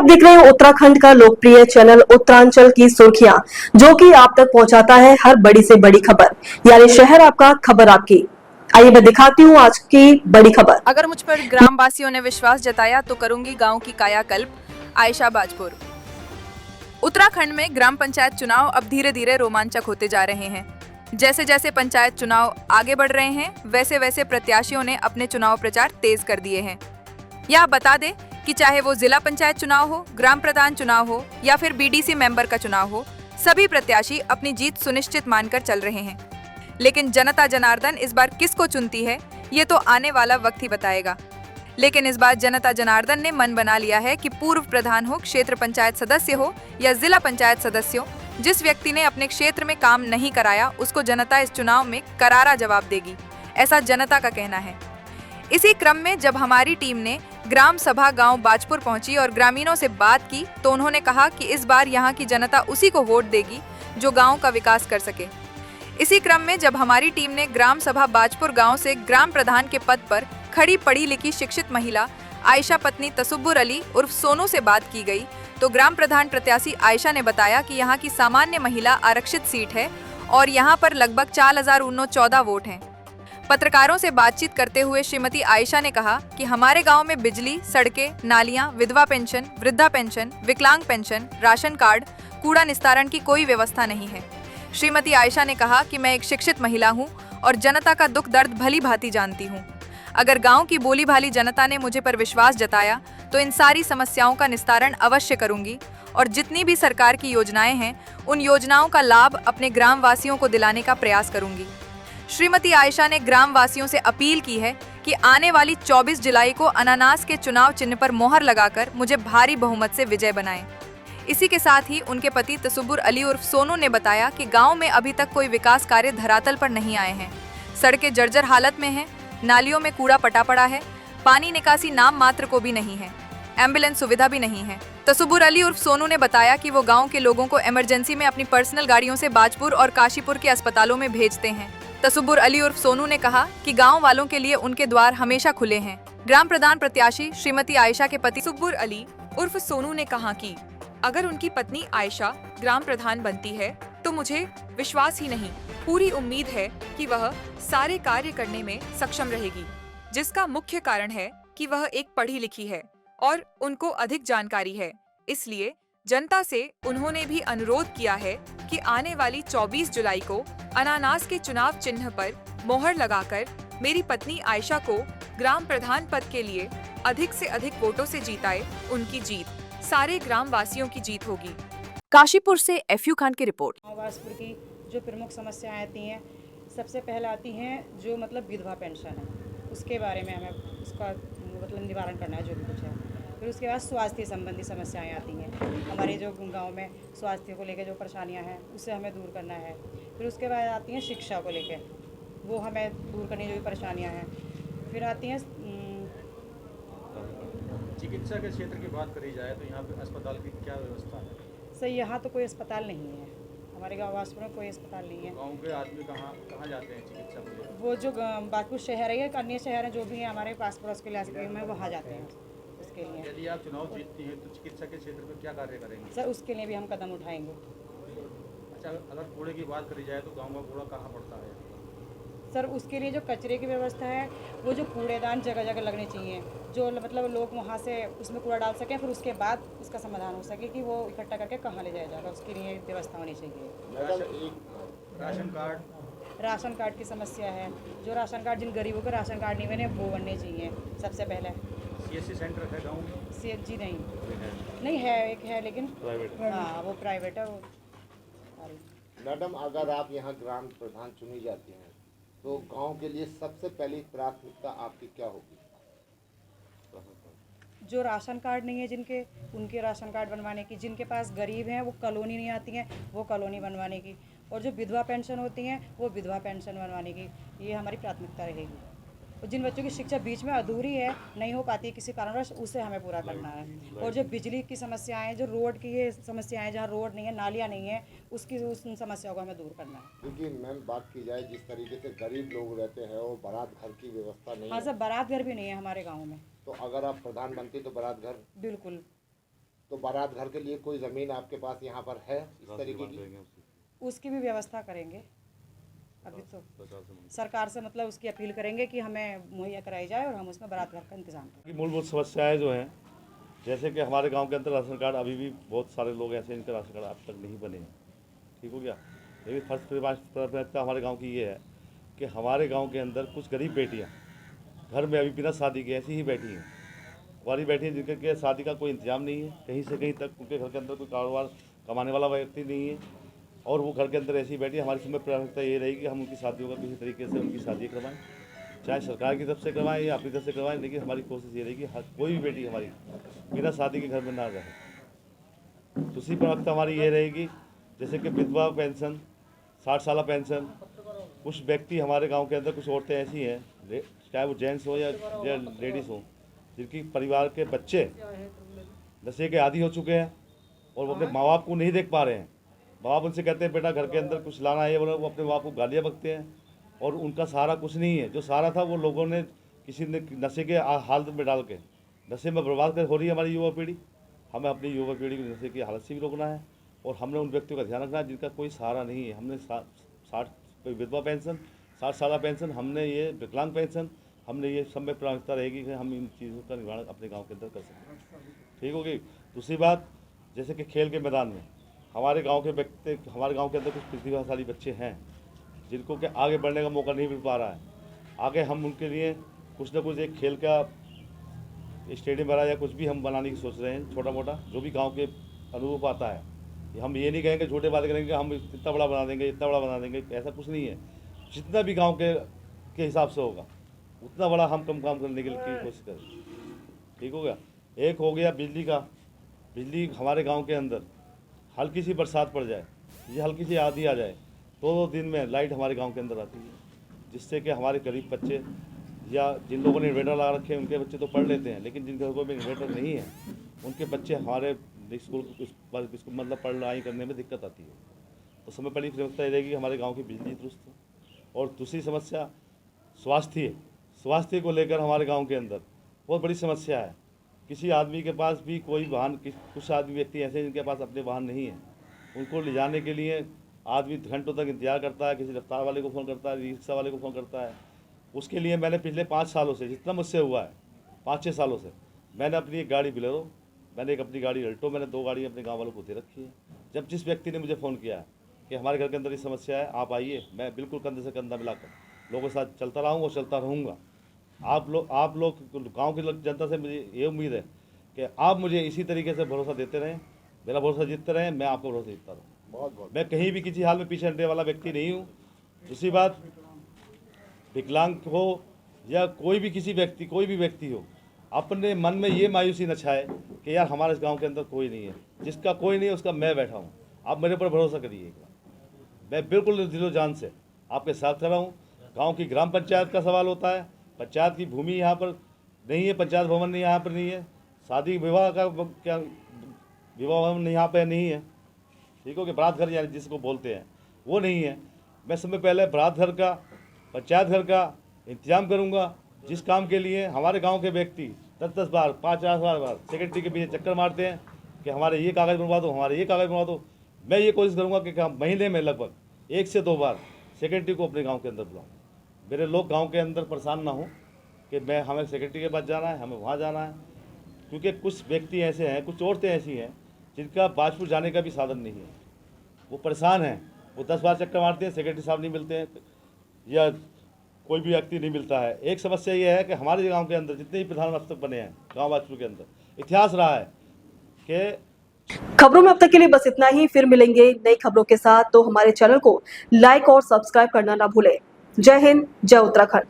आप देख रहे हैं उत्तराखंड का लोकप्रिय चैनल उत्तरांचल की सुर्खियां, जो कि आप तक पहुंचाता है हर बड़ी से बड़ी खबर, यानी शहर आपका खबर आपकी। आइए मैं दिखाती हूं आज की बड़ी खबर। अगर मुझ पर ग्राम वासियों ने विश्वास जताया तो करूंगी गांव की कायाकल्प। आयशा बाजपुर। उत्तराखंड में ग्राम पंचायत चुनाव अब धीरे धीरे रोमांचक होते जा रहे हैं। जैसे जैसे पंचायत चुनाव आगे बढ़ रहे हैं, वैसे वैसे प्रत्याशियों ने अपने चुनाव प्रचार तेज कर दिए हैं। यह बता दें कि चाहे वो जिला पंचायत चुनाव हो, ग्राम प्रधान चुनाव हो या फिर बीडीसी मेंबर का चुनाव हो, सभी प्रत्याशी अपनी जीत सुनिश्चित मानकर चल रहे हैं। लेकिन जनता जनार्दन इस बार किसको चुनती है, ये तो आने वाला वक्त ही बताएगा। लेकिन इस बार जनता जनार्दन ने मन बना लिया है कि पूर्व प्रधान हो, क्षेत्र पंचायत सदस्य हो या जिला पंचायत सदस्य हो, जिस व्यक्ति ने अपने क्षेत्र में काम नहीं कराया, उसको जनता इस चुनाव में करारा जवाब देगी, ऐसा जनता का कहना है। इसी क्रम में जब हमारी टीम ने ग्राम सभा गांव बाजपुर पहुंची और ग्रामीणों से बात की, तो उन्होंने कहा कि इस बार यहां की जनता उसी को वोट देगी जो गांव का विकास कर सके। इसी क्रम में जब हमारी टीम ने ग्राम सभा बाजपुर गांव से ग्राम प्रधान के पद पर खड़ी पढ़ी लिखी शिक्षित महिला आयशा पत्नी तसुब्बुर अली उर्फ सोनू से बात की गई, तो ग्राम प्रधान प्रत्याशी आयशा ने बताया कि यहाँ की सामान्य महिला आरक्षित सीट है और यहाँ पर लगभग 4,914 वोट हैं। पत्रकारों से बातचीत करते हुए श्रीमती आयशा ने कहा कि हमारे गांव में बिजली, सड़कें, नालियां, विधवा पेंशन, वृद्धा पेंशन, विकलांग पेंशन, राशन कार्ड, कूड़ा निस्तारण की कोई व्यवस्था नहीं है। श्रीमती आयशा ने कहा कि मैं एक शिक्षित महिला हूं और जनता का दुख दर्द भली भांति जानती हूं। अगर गांव की बोली भाली जनता ने मुझे पर विश्वास जताया तो इन सारी समस्याओं का निस्तारण अवश्य करूंगी और जितनी भी सरकार की योजनाएं हैं, उन योजनाओं का लाभ अपने ग्राम वासियों को दिलाने का प्रयास करूंगी। श्रीमती आयशा ने ग्राम वासियों से अपील की है कि आने वाली 24 जुलाई को अनानास के चुनाव चिन्ह पर मोहर लगाकर मुझे भारी बहुमत से विजय बनाएं। इसी के साथ ही उनके पति तसुब्बुर अली उर्फ सोनू ने बताया कि गांव में अभी तक कोई विकास कार्य धरातल पर नहीं आए हैं। सड़कें जर्जर हालत में हैं, नालियों में कूड़ा पटा पड़ा है, पानी निकासी नाम मात्र को भी नहीं है, एम्बुलेंस सुविधा भी नहीं है। तसुब्बुर अली उर्फ सोनू ने बताया कि वो गाँव के लोगों को इमरजेंसी में अपनी पर्सनल गाड़ियों से बाजपुर और काशीपुर के अस्पतालों में भेजते हैं। तसुब्बुर अली उर्फ सोनू ने कहा कि गांव वालों के लिए उनके द्वार हमेशा खुले हैं। ग्राम प्रधान प्रत्याशी श्रीमती आयशा के पति तसुब्बुर अली उर्फ सोनू ने कहा कि अगर उनकी पत्नी आयशा ग्राम प्रधान बनती है तो मुझे विश्वास ही नहीं, पूरी उम्मीद है कि वह सारे कार्य करने में सक्षम रहेगी, जिसका मुख्य कारण है कि वह एक पढ़ी लिखी है और उनको अधिक जानकारी है। इसलिए जनता से उन्होंने भी अनुरोध किया है कि आने वाली 24 जुलाई को अनानास के चुनाव चिन्ह पर मोहर लगाकर मेरी पत्नी आयशा को ग्राम प्रधान पद के लिए अधिक से अधिक वोटों से जीताए। उनकी जीत सारे ग्राम वासियों की जीत होगी। काशीपुर से एफयू खान की रिपोर्ट। बाजपुर की जो प्रमुख समस्याएं आती हैं, सबसे पहले आती हैं जो मतलब विधवा पेंशन है, उसके बारे में हमें उसका मतलब निवारण करना है जो भी कुछ है। फिर उसके बाद स्वास्थ्य संबंधी समस्याएं आती हैं, हमारे जो गांव में स्वास्थ्य को लेकर जो परेशानियां हैं उसे हमें दूर करना है। फिर उसके बाद आती हैं शिक्षा को लेकर, वो हमें दूर करने जो भी परेशानियां हैं। फिर आती हैं चिकित्सा के क्षेत्र की बात करी जाए तो यहाँ पे अस्पताल की क्या व्यवस्था है? सर यहाँ तो कोई अस्पताल नहीं है, हमारे गाँव बाजपुर में कोई अस्पताल नहीं है। गाँव के आदमी कहाँ कहाँ जाते हैं चिकित्सा के लिए? वो जो बाजपुर शहर है या अन्य शहर हैं जो भी हैं हमारे पास पड़ोस के इलाके में, वहाँ जाते हैं उसके लिए। यदि आप चुनाव जीतती हैं तो चिकित्सा के क्षेत्र में क्या कार्य करेंगे? सर उसके लिए भी हम कदम उठाएंगे। अच्छा, अगर कूड़े की बात करी जाए तो गाँव का कूड़ा कहाँ पड़ता है? सर उसके लिए जो कचरे की व्यवस्था है, वो जो कूड़ेदान जगह जगह लगने चाहिए, जो मतलब लोग वहाँ से उसमें कूड़ा डाल सकें, फिर उसके बाद उसका समाधान हो सके कि वो इकट्ठा करके कहाँ ले जाया जाएगा, उसके लिए व्यवस्था होनी चाहिए। राशन कार्ड की समस्या है, जो राशन कार्ड जिन गरीबों के राशन कार्ड नहीं बने वो बनने चाहिए सबसे पहले। CSC सेंटर है गाँव में? CSG नहीं है, एक है लेकिन हाँ वो प्राइवेट है। मैडम, अगर आप यहाँ ग्राम प्रधान चुनी जाती हैं तो गांव के लिए सबसे पहली प्राथमिकता आपकी क्या होगी? जो राशन कार्ड नहीं है जिनके, उनके राशन कार्ड बनवाने की, जिनके पास गरीब हैं वो कॉलोनी नहीं आती हैं वो कॉलोनी बनवाने की, और जो विधवा पेंशन होती हैं वो विधवा पेंशन बनवाने की, ये हमारी प्राथमिकता रहेगी। और जिन बच्चों की शिक्षा बीच में अधूरी है, नहीं हो पाती है किसी कारणवश, उसे हमें पूरा करना है। और जो बिजली की समस्याएं, जो रोड की ये समस्याएं, जहाँ रोड नहीं है, नालियाँ नहीं है, उस समस्याओं को हमें दूर करना है। क्योंकि मैम बात की जाए जिस तरीके से गरीब लोग रहते हैं, वो बारात घर की व्यवस्था नहीं हाँ है। सर, बारात घर भी नहीं है हमारे गाँव में। तो अगर आप प्रधान बनती तो बारात घर? बिल्कुल। तो बारात घर के लिए कोई ज़मीन आपके पास यहाँ पर है इस तरीके की? उसकी भी व्यवस्था करेंगे। अभी तो सरकार से मतलब उसकी अपील करेंगे कि हमें मुहैया कराई जाए और हम उसमें बारात घर का इंतजाम करें। की मूलभूत समस्याएं जो हैं, जैसे कि हमारे गांव के अंदर राशन कार्ड अभी भी बहुत सारे लोग ऐसे हैं जिनके राशन कार्ड अब तक नहीं बने हैं। ठीक हो गया। लेकिन फर्स्ट प्राथमिकता हमारे गांव की ये है कि हमारे गांव के अंदर कुछ गरीब बेटियां घर में अभी बिना शादी के ऐसी ही बैठी हैं, वाली बैठी हैं जिनके के शादी का कोई इंतजाम नहीं है, कहीं से कहीं तक उनके घर के अंदर कोई कारोबार कमाने वाला व्यक्ति नहीं है और वो घर के अंदर ऐसी बैठी है। हमारी समय प्राथमिकता ये रहेगी कि हम उनकी शादियों का किसी तरीके से उनकी शादी करवाएं, चाहे सरकार की तरफ से करवाएं या अपनी तरफ से करवाएं, लेकिन हमारी कोशिश ये रहेगी हर कोई भी बेटी हमारी बिना शादी के घर में ना रहे। दूसरी प्राथमिकता हमारी ये रहेगी जैसे कि विधवा पेंशन, 60 साल पेंशन। कुछ व्यक्ति हमारे गांव के अंदर, कुछ औरतें ऐसी हैं, चाहे वो जेंट्स हो या लेडीज़ हो, जिनकी परिवार के बच्चे नशे के आदी हो चुके हैं और वो अपने माँ बाप को नहीं देख पा रहे हैं। माँ बाप उनसे कहते हैं बेटा घर के अंदर कुछ लाना है, वो अपने माँ बाप को गालियाँ बकते हैं और उनका सहारा कुछ नहीं है। जो सहारा था वो लोगों ने किसी ने नशे के हालत में डाल के नशे में बर्बाद कर हो रही है हमारी युवा पीढ़ी। हमें अपनी युवा पीढ़ी को नशे की हालत से भी रोकना है और हमने उन व्यक्तियों का ध्यान रखना है जिनका कोई सहारा नहीं है। हमने 60 कोई विधवा पेंशन, 60 साल पेंशन, हमने ये विकलांग पेंशन, हमने ये सब में प्राथमिकता रहेगी कि हम इन चीज़ों का निर्माण अपने गाँव के अंदर कर सकें। ठीक होगी। दूसरी बात, जैसे कि खेल के मैदान में हमारे गांव के व्यक्ति, हमारे गांव के अंदर कुछ प्रतिभाशाली बच्चे हैं जिनको के आगे बढ़ने का मौका नहीं मिल पा रहा है। आगे हम उनके लिए कुछ ना कुछ एक खेल का स्टेडियम बना या कुछ भी हम बनाने की सोच रहे हैं, छोटा मोटा, जो भी गांव के अनुरूप आता है। हम ये नहीं कहेंगे, छोटे बातें करेंगे, हम इतना बड़ा बना देंगे, इतना बड़ा बना देंगे, ऐसा कुछ नहीं है। जितना भी गाँव के हिसाब से होगा उतना बड़ा हम कम काम करने की कोशिश करें। ठीक हो गया। एक हो गया बिजली का। बिजली हमारे गाँव के अंदर हल्की सी बरसात पड़ जाए, ये हल्की सी आंधी आ जाए, 2 दिन में लाइट हमारे गांव के अंदर आती है, जिससे कि हमारे गरीब बच्चे या जिन लोगों ने इन्वर्टर लगा रखे हैं उनके बच्चे तो पढ़ लेते हैं, लेकिन जिन घरों में इन्वर्टर नहीं है उनके बच्चे हमारे स्कूल मतलब पढ़ाई करने में दिक्कत आती है। तो समय पहली प्राथमिकता ये रहेगी हमारे गाँव की बिजली दुरुस्त हो। और दूसरी समस्या स्वास्थ्य को लेकर हमारे गाँव के अंदर बहुत बड़ी समस्या है। किसी आदमी के पास भी कोई वाहन, कुछ आदमी व्यक्ति ऐसे हैं जिनके पास अपने वाहन नहीं है, उनको ले जाने के लिए आदमी घंटों तक इंतजार करता है, किसी रफ्तार वाले को फ़ोन करता है, रिक्शा वाले को फ़ोन करता है। उसके लिए मैंने पिछले 5 सालों से, जितना मुझसे हुआ है 5-6 सालों से, मैंने अपनी एक गाड़ी बिलेरो, मैंने एक अपनी गाड़ी अल्टो, मैंने 2 गाड़ी अपने गाँव वालों को दे रखी है। जब जिस व्यक्ति ने मुझे फ़ोन किया कि हमारे घर के अंदर ये समस्या है, आप आइए, मैं बिल्कुल कंधे से कंधा मिलाकर लोगों के साथ चलता रहा हूँ और चलता रहूँगा। आप लोग गाँव की जनता से मुझे ये उम्मीद है कि आप मुझे इसी तरीके से भरोसा देते रहें, मेरा भरोसा जीतते रहें, मैं आपका भरोसा जीतता रहूँ। बहुत मैं कहीं भी किसी हाल में पीछे हटने वाला व्यक्ति नहीं हूँ। दूसरी बात, विकलांग हो या कोई भी व्यक्ति हो, अपने मन में ये मायूसी न छाए कि यार हमारे इस गांव के अंदर कोई नहीं है। जिसका कोई नहीं है उसका मैं बैठा हूँ। आप मेरे पर भरोसा करिए एक बार, मैं बिल्कुल दिलो जान से आपके साथ खड़ा हूँ। गाँव की ग्राम पंचायत का सवाल होता है, पंचायत की भूमि यहाँ पर नहीं है, पंचायत भवन नहीं यहाँ पर नहीं है, शादी विवाह का क्या विवाह भवन यहाँ पे नहीं है। ठीक हो कि बारात घर यानी जिसको बोलते हैं वो नहीं है। मैं समय पहले बारात घर का, पंचायत घर का इंतजाम करूँगा, जिस काम के लिए हमारे गांव के व्यक्ति 10-10 बार 5-4 बार सेक्रेटरी के पीछे चक्कर मारते हैं कि हमारे ये कागज़ बनवा दो, हमारे ये कागज़ बनवा दो। मैं ये कोशिश करूँगा कि महीने में लगभग 1 से 2 बार सेक्रेटरी को अपने गाँव के अंदर बुलाऊँ। मेरे लोग गाँव के अंदर परेशान ना हो कि हमें सेक्रेटरी के पास जाना है, हमें वहाँ जाना है, क्योंकि कुछ व्यक्ति ऐसे हैं, कुछ औरतें ऐसी हैं जिनका बाजपुर जाने का भी साधन नहीं है। वो परेशान हैं, वो 10 बार चक्कर मारते हैं, सेक्रेटरी साहब नहीं मिलते हैं या कोई भी व्यक्ति नहीं मिलता है। एक समस्या ये है कि हमारे गांव के अंदर जितने भी प्रधान अब तक बने हैं गांव बाजपुर के अंदर, इतिहास रहा है कि खबरों में अब तक के लिए बस इतना ही। फिर मिलेंगे नई खबरों के साथ, तो हमारे चैनल को लाइक और सब्सक्राइब करना ना भूलें। जय हिंद, जय उत्तराखंड।